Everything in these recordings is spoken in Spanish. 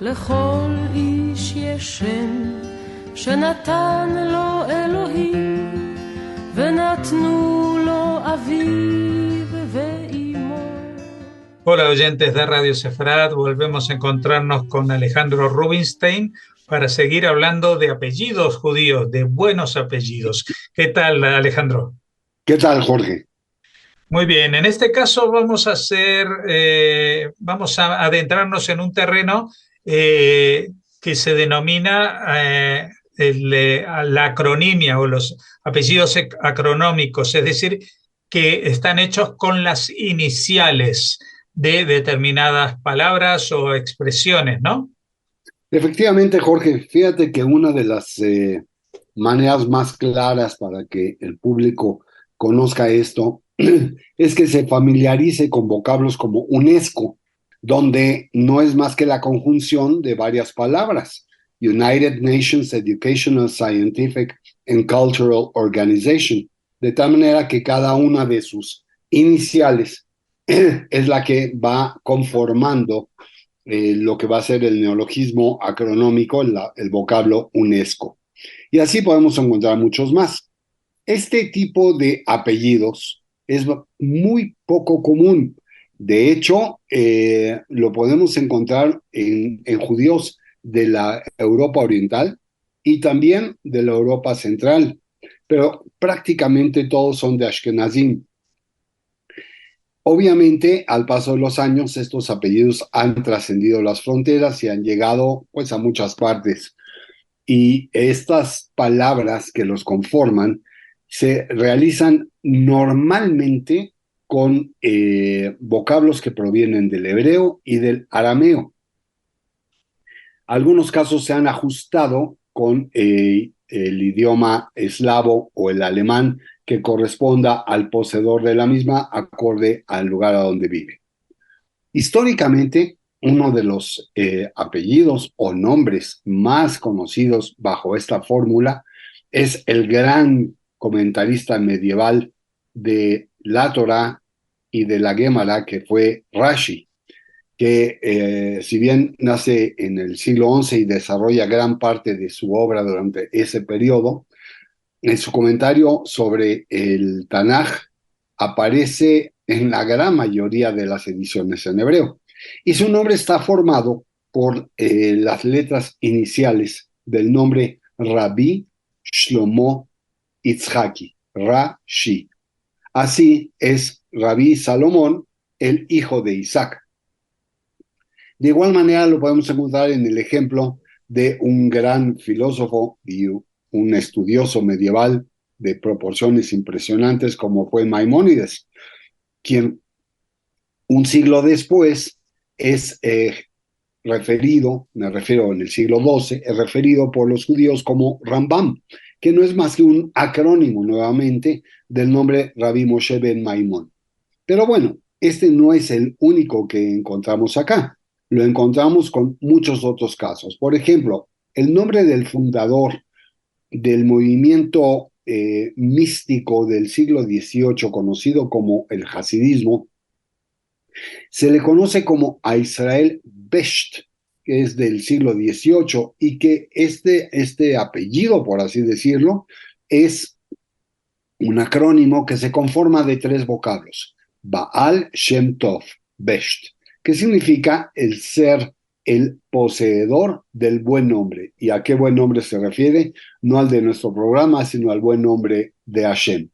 לכל איש יש שם שנתן לו אלוהים ונתנו לו אביו ואימו. Hola oyentes de Radio Sefarad, volvemos a encontrarnos con Alejandro Rubinstein para seguir hablando de apellidos judíos, de buenos apellidos. ¿Qué tal, Alejandro? ¿Qué tal, Jorge? Muy bien, en este caso vamos a adentrarnos en un terreno que se denomina la acronimia o los apellidos acronómicos, es decir, que están hechos con las iniciales de determinadas palabras o expresiones, ¿no? Efectivamente, Jorge, fíjate que una de las maneras más claras para que el público conozca esto es que se familiarice con vocablos como UNESCO, donde no es más que la conjunción de varias palabras. United Nations Educational, Scientific and Cultural Organization, de tal manera que cada una de sus iniciales es la que va conformando lo que va a ser el neologismo acronómico, el vocablo UNESCO. Y así podemos encontrar muchos más. Este tipo de apellidos es muy poco común. De hecho, lo podemos encontrar en judíos de la Europa Oriental y también de la Europa Central, pero prácticamente todos son de Ashkenazim. Obviamente, al paso de los años, estos apellidos han trascendido las fronteras y han llegado pues, a muchas partes. Y estas palabras que los conforman se realizan normalmente con vocablos que provienen del hebreo y del arameo. Algunos casos se han ajustado con el idioma eslavo o el alemán que corresponda al poseedor de la misma acorde al lugar a donde vive. Históricamente, uno de los apellidos o nombres más conocidos bajo esta fórmula es el gran comentarista medieval de la Torá y de la Gemara, que fue Rashi, que si bien nace en el siglo XI y desarrolla gran parte de su obra durante ese periodo, en su comentario sobre el Tanaj aparece en la gran mayoría de las ediciones en hebreo. Y su nombre está formado por las letras iniciales del nombre Rabbi Shlomo Itzhaki, Rashi. Así es Rabí Salomón, el hijo de Isaac. De igual manera lo podemos encontrar en el ejemplo de un gran filósofo y un estudioso medieval de proporciones impresionantes como fue Maimónides, quien un siglo después es referido, me refiero en el siglo XII, es referido por los judíos como Rambam, que no es más que un acrónimo nuevamente del nombre Rabbi Moshe ben Maimón. Pero bueno, este no es el único que encontramos acá. Lo encontramos con muchos otros casos. Por ejemplo, el nombre del fundador del movimiento místico del siglo XVIII, conocido como el Hasidismo, se le conoce como a Israel Besht, que es del siglo XVIII, y que este apellido, por así decirlo, es un acrónimo que se conforma de tres vocablos: Baal Shem Tov Besht, que significa el ser el poseedor del buen nombre. ¿Y a qué buen nombre se refiere? No al de nuestro programa, sino al buen nombre de Hashem.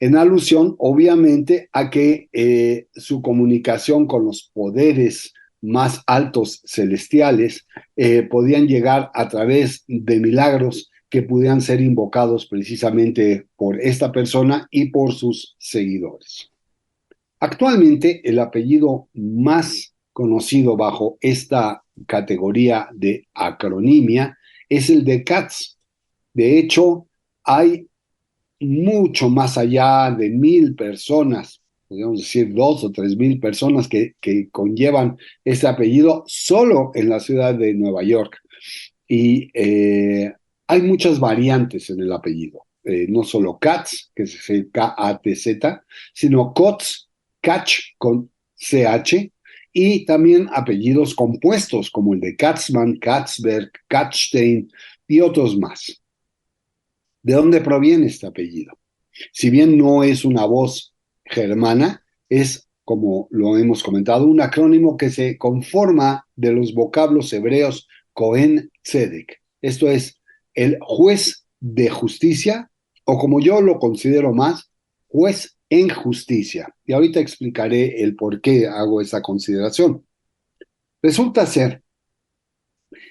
En alusión, obviamente, a que su comunicación con los poderes más altos celestiales podían llegar a través de milagros que pudieran ser invocados precisamente por esta persona y por sus seguidores. Actualmente, el apellido más conocido bajo esta categoría de acronimia es el de Katz. De hecho, hay mucho más allá de 1,000 personas, podríamos decir 2,000 o 3,000 personas que conllevan este apellido solo en la ciudad de Nueva York. Y hay muchas variantes en el apellido. No solo Katz, que es K-A-T-Z, sino Kotz, Kach con CH, y también apellidos compuestos como el de Katzmann, Katzberg, Katzstein y otros más. ¿De dónde proviene este apellido? Si bien no es una voz germana, es, como lo hemos comentado, un acrónimo que se conforma de los vocablos hebreos Cohen Tzedek. Esto es, el juez de justicia, o como yo lo considero más, juez en justicia. Y ahorita explicaré el por qué hago esa consideración. Resulta ser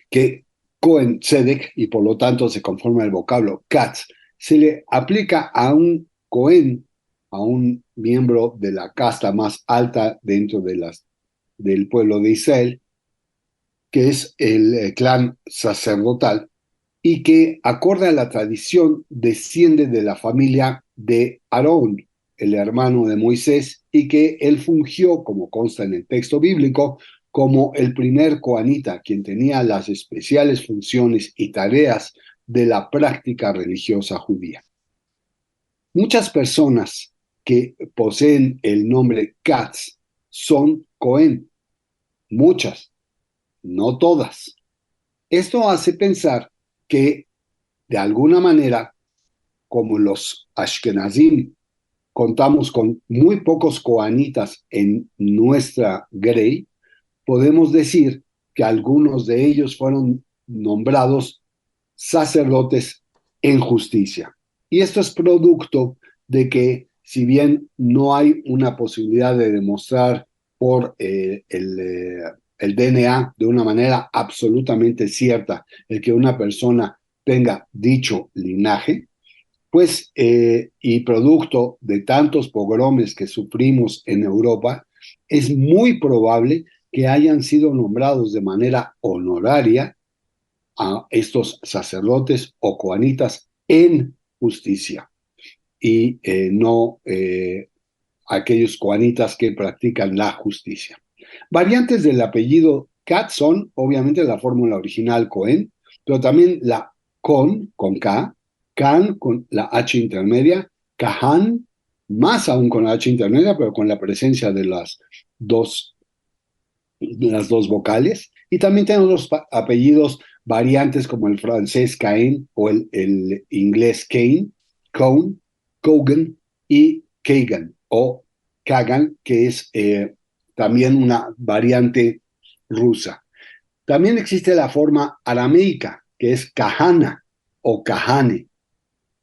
que Cohen Tzedek, y por lo tanto se conforma el vocablo Katz, se le aplica a un Cohen, a un miembro de la casta más alta dentro del pueblo de Israel, que es el clan sacerdotal, y que, acorde a la tradición, desciende de la familia de Aarón, el hermano de Moisés, y que él fungió, como consta en el texto bíblico, como el primer coanita, quien tenía las especiales funciones y tareas de la práctica religiosa judía. Muchas personas que poseen el nombre Katz son Cohen, muchas, no todas. Esto hace pensar que, de alguna manera, como los Ashkenazim, contamos con muy pocos coanitas en nuestra grey, podemos decir que algunos de ellos fueron nombrados sacerdotes en justicia. Y esto es producto de que, si bien no hay una posibilidad de demostrar por el DNA de una manera absolutamente cierta el que una persona tenga dicho linaje, pues, y producto de tantos pogromes que sufrimos en Europa, es muy probable que hayan sido nombrados de manera honoraria a estos sacerdotes o coanitas en justicia y no aquellos coanitas que practican la justicia. Variantes del apellido Katz son, obviamente, la fórmula original Cohen, pero también la con K, Kan con la H intermedia, Kahan, más aún con la H intermedia, pero con la presencia de las dos vocales. Y también tenemos los apellidos variantes como el francés Cain o el inglés Kane, Cohn, Kogan y Kagan o Kagan, que es también una variante rusa. También existe la forma arameica, que es Kahana o Kahane.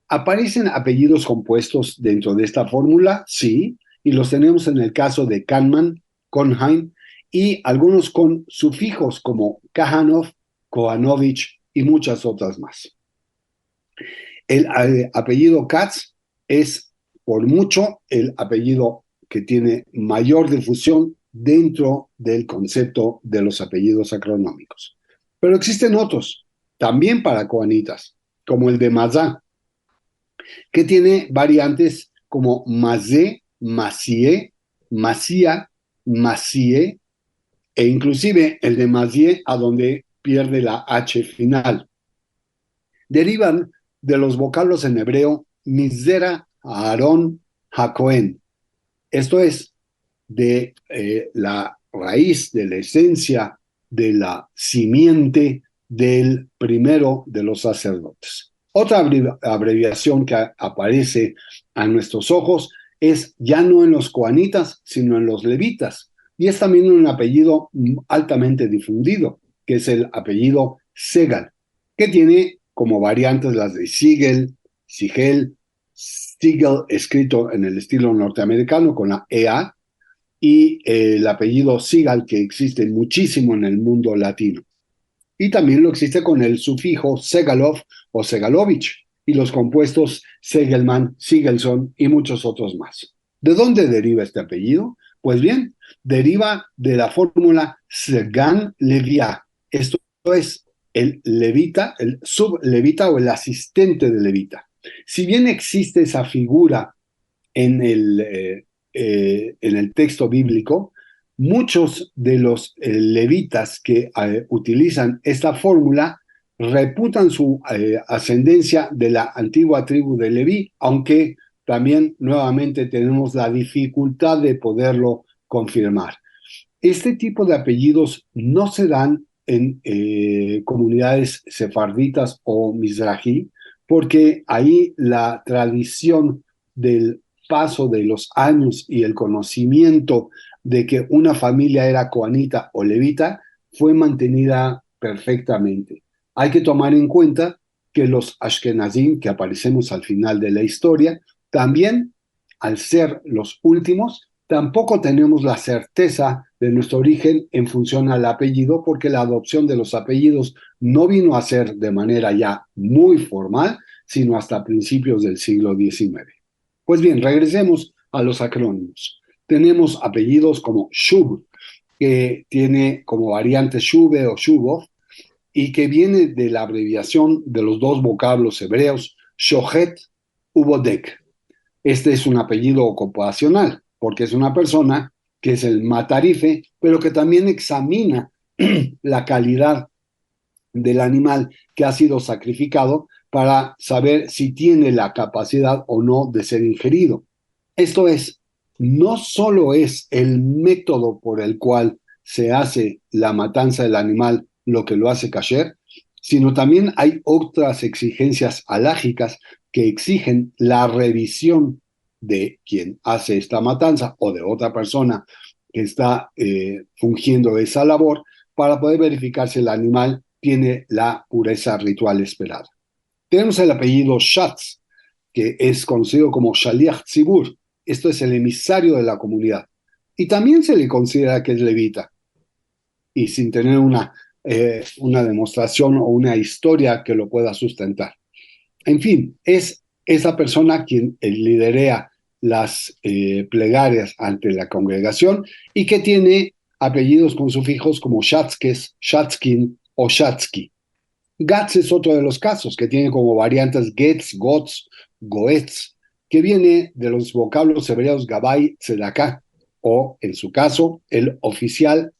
¿Aparecen apellidos compuestos dentro de esta fórmula? Sí, y los tenemos en el caso de Kahneman, Konheim, y algunos con sufijos como Kahanov, Kohanovich y muchas otras más. El apellido Katz es, por mucho, el apellido que tiene mayor difusión dentro del concepto de los apellidos acronómicos. Pero existen otros, también para coanitas, como el de Mazá, que tiene variantes como Mazé, Macié, Macía, Macié, e inclusive el de Mazié, a donde pierde la H final. Derivan de los vocablos en hebreo Mizera, Aarón, Hacohen. Esto es, de la raíz, de la esencia, de la simiente del primero de los sacerdotes. Otra abreviación que aparece a nuestros ojos es ya no en los coanitas, sino en los levitas. Y es también un apellido altamente difundido, que es el apellido Segal, que tiene como variantes las de Sigel, Sigel, Stigel, escrito en el estilo norteamericano con la EA, y el apellido Sigal, que existe muchísimo en el mundo latino. Y también lo existe con el sufijo Segalov o Segalovich, y los compuestos Segelman, Sigelson y muchos otros más. ¿De dónde deriva este apellido? Pues bien, deriva de la fórmula Segan Levia. Esto es el levita, el sublevita o el asistente de levita. Si bien existe esa figura en el texto bíblico, muchos de los levitas que utilizan esta fórmula reputan su ascendencia de la antigua tribu de Leví, aunque también nuevamente tenemos la dificultad de poderlo confirmar. Este tipo de apellidos no se dan en comunidades sefarditas o mizrahi, porque ahí la tradición del paso de los años y el conocimiento de que una familia era coanita o levita fue mantenida perfectamente. Hay que tomar en cuenta que los Ashkenazim, que aparecemos al final de la historia, también, al ser los últimos, tampoco tenemos la certeza de nuestro origen en función al apellido, porque la adopción de los apellidos no vino a ser de manera ya muy formal, sino hasta principios del siglo XIX. Pues bien, regresemos a los acrónimos. Tenemos apellidos como Shub, que tiene como variante Shube o Shubov, y que viene de la abreviación de los dos vocablos hebreos, Shohet u Bodek. Este es un apellido ocupacional, porque es una persona que es el matarife, pero que también examina la calidad del animal que ha sido sacrificado para saber si tiene la capacidad o no de ser ingerido. Esto es, no solo es el método por el cual se hace la matanza del animal lo que lo hace kasher, sino también hay otras exigencias halágicas que exigen la revisión de quien hace esta matanza o de otra persona que está fungiendo esa labor para poder verificar si el animal tiene la pureza ritual esperada. Tenemos el apellido Shatz, que es conocido como Shaliach Tzibur. Esto es el emisario de la comunidad. Y también se le considera que es levita. Y sin tener una demostración o una historia que lo pueda sustentar. En fin, es esa persona quien liderea las plegarias ante la congregación y que tiene apellidos con sufijos como Shatzkes, Shatzkin o Shatzki. Gatz es otro de los casos que tiene como variantes Getz, Gotz, Goetz, que viene de los vocablos hebreos Gabay, Tzedaká, o en su caso, el oficial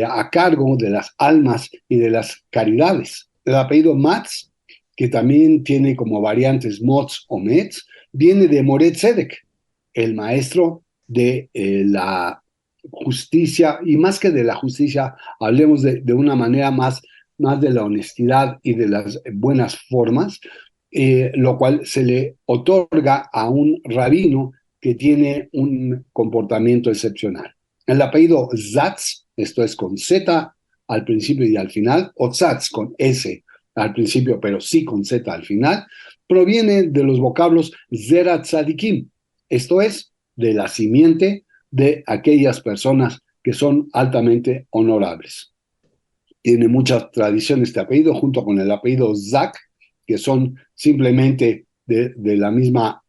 a cargo de las almas y de las caridades. El apellido Matz, que también tiene como variantes Motz o Metz, viene de Moreh Tzedek, el maestro de la justicia, y más que de la justicia, hablemos de una manera más de la honestidad y de las buenas formas, lo cual se le otorga a un rabino que tiene un comportamiento excepcional. El apellido Zatz, esto es con Z al principio y al final, o Zatz con S al principio, pero sí con Z al final, proviene de los vocablos Zera Tzadikim, esto es, de la simiente de aquellas personas que son altamente honorables. Tiene mucha tradición este apellido, junto con el apellido Zak, que son simplemente de la misma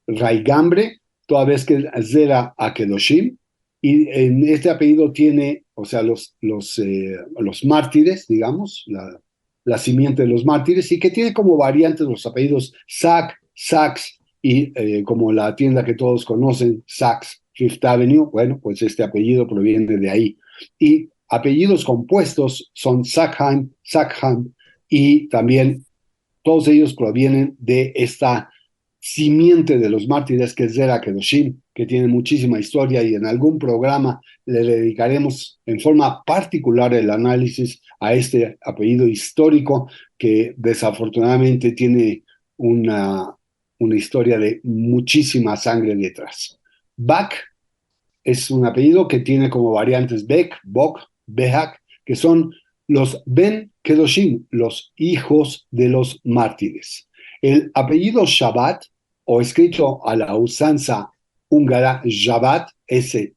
raigambre, toda vez que Zera Akedoshim, y en este apellido tiene, o sea, los mártires, digamos, la simiente de los mártires, y que tiene como variantes los apellidos Sack, Saks, y como la tienda que todos conocen, Saks Fifth Avenue, bueno, pues este apellido proviene de ahí. Y apellidos compuestos son Sackheim, Sackham, y también todos ellos provienen de esta simiente de los mártires que es Zera Kedoshim, que tiene muchísima historia, y en algún programa le dedicaremos en forma particular el análisis a este apellido histórico que desafortunadamente tiene una historia de muchísima sangre detrás. Bak es un apellido que tiene como variantes Bek, Bok, Behak, que son los Ben Kedoshim, los hijos de los mártires. El apellido Shabbat, o escrito a la usanza húngara Shabbat, S-Z-A-B-A-D,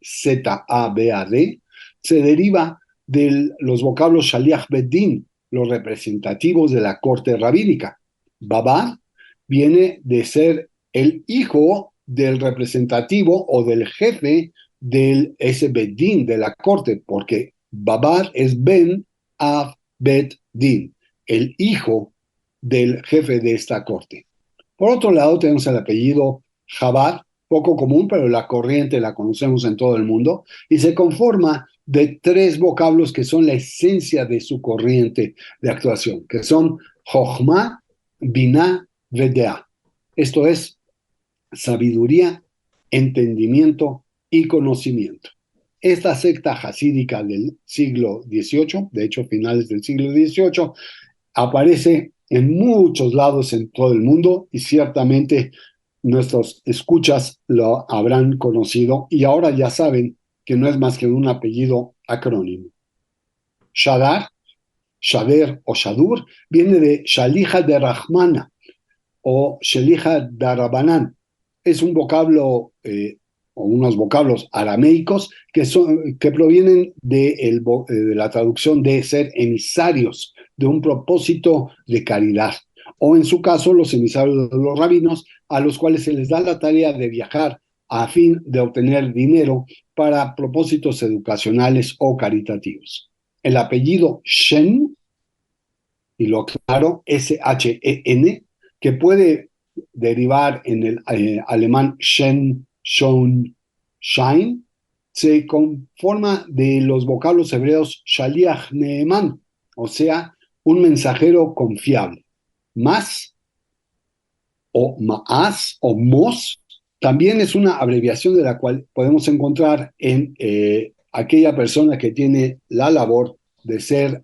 se deriva de los vocablos Shaliach Beddin, los representativos de la corte rabínica. Babad viene de ser el hijo del representativo o del jefe del ese Beddin de la corte, porque Babad es Ben Av Bet Din, el hijo del jefe de esta corte. Por otro lado, tenemos el apellido Chabad, poco común, pero la corriente la conocemos en todo el mundo, y se conforma de tres vocablos que son la esencia de su corriente de actuación, que son Jochma, Binah, Vedea. Esto es sabiduría, entendimiento y conocimiento. Esta secta hasídica del siglo XVIII, de hecho finales del siglo XVIII, aparece en muchos lados en todo el mundo y ciertamente nuestros escuchas lo habrán conocido y ahora ya saben que no es más que un apellido acrónimo. Shadar, Shader o Shadur viene de Shalija de Rahmana o Shalija de Rabanán. Es un vocablo o unos vocablos arameicos que provienen de la traducción de ser emisarios de un propósito de caridad, o en su caso los emisarios de los rabinos, a los cuales se les da la tarea de viajar a fin de obtener dinero para propósitos educacionales o caritativos. El apellido Shen, y lo aclaro, S-H-E-N, que puede derivar en el alemán Shen, Shon, Shain, se conforma de los vocablos hebreos Shaliach Neeman, o sea, un mensajero confiable. Mas o Maas o Mos también es una abreviación de la cual podemos encontrar en aquella persona que tiene la labor de ser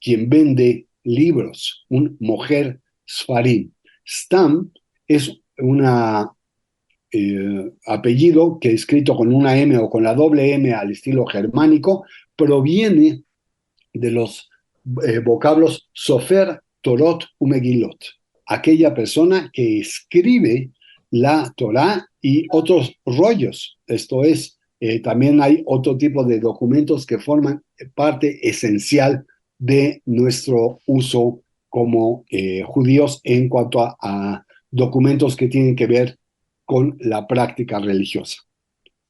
quien vende libros, un mojer sfarim. Stam es una apellido que escrito con una M o con la doble M al estilo germánico, proviene de los vocablos Sofer, Torot, Umegilot, aquella persona que escribe la Torá y otros rollos. Esto es, también hay otro tipo de documentos que forman parte esencial de nuestro uso como judíos en cuanto a documentos que tienen que ver con la práctica religiosa.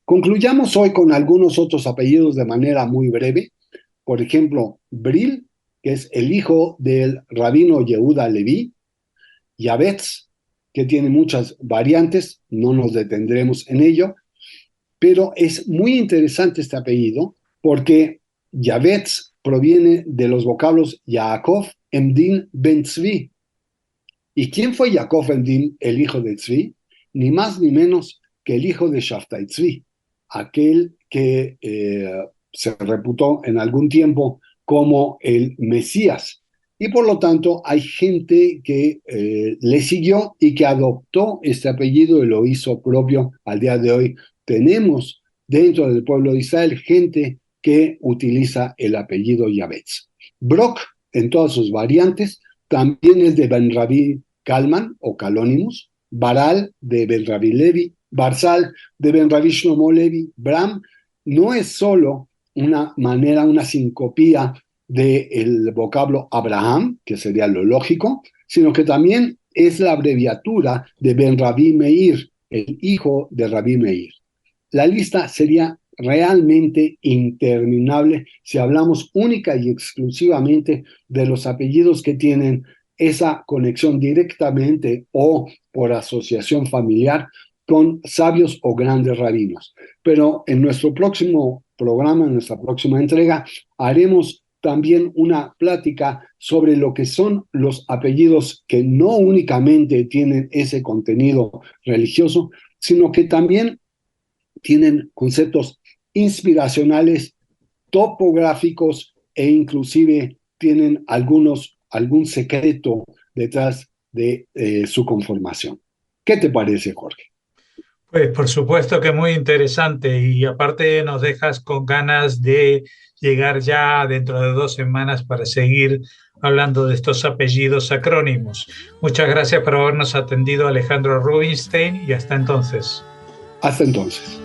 Concluyamos hoy con algunos otros apellidos de manera muy breve. Por ejemplo, Bril, que es el hijo del rabino Yehuda Leví, Yavetz, que tiene muchas variantes, no nos detendremos en ello, pero es muy interesante este apellido porque Yavetz proviene de los vocablos Yaakov Emdin ben Tzvi. ¿Y quién fue Yaakov Emdin, el hijo de Tzvi? Ni más ni menos que el hijo de Shaftai Tzvi, aquel que se reputó en algún tiempo como el Mesías. Y por lo tanto hay gente que le siguió y que adoptó este apellido y lo hizo propio al día de hoy. Tenemos dentro del pueblo de Israel gente que utiliza el apellido Yavetz. Brock, en todas sus variantes, también es de Ben Rabbi Kalman o Calónimos, Baral de Ben Rabbi Levi, Barzal de Ben Rabbi Shlomo Levi, Bram no es solo una sincopía del vocablo Abraham, que sería lo lógico, sino que también es la abreviatura de Ben Rabbi Meir, el hijo de Rabbi Meir. La lista sería realmente interminable si hablamos única y exclusivamente de los apellidos que tienen esa conexión directamente o por asociación familiar con sabios o grandes rabinos. Pero en nuestro próximo programa, en nuestra próxima entrega, haremos también una plática sobre lo que son los apellidos que no únicamente tienen ese contenido religioso, sino que también tienen conceptos inspiracionales, topográficos e inclusive tienen algún secreto detrás de su conformación. ¿Qué te parece, Jorge? Pues por supuesto que muy interesante y aparte nos dejas con ganas de llegar ya dentro de 2 semanas para seguir hablando de estos apellidos acrónimos. Muchas gracias por habernos atendido, Alejandro Rubinstein, y hasta entonces. Hasta entonces.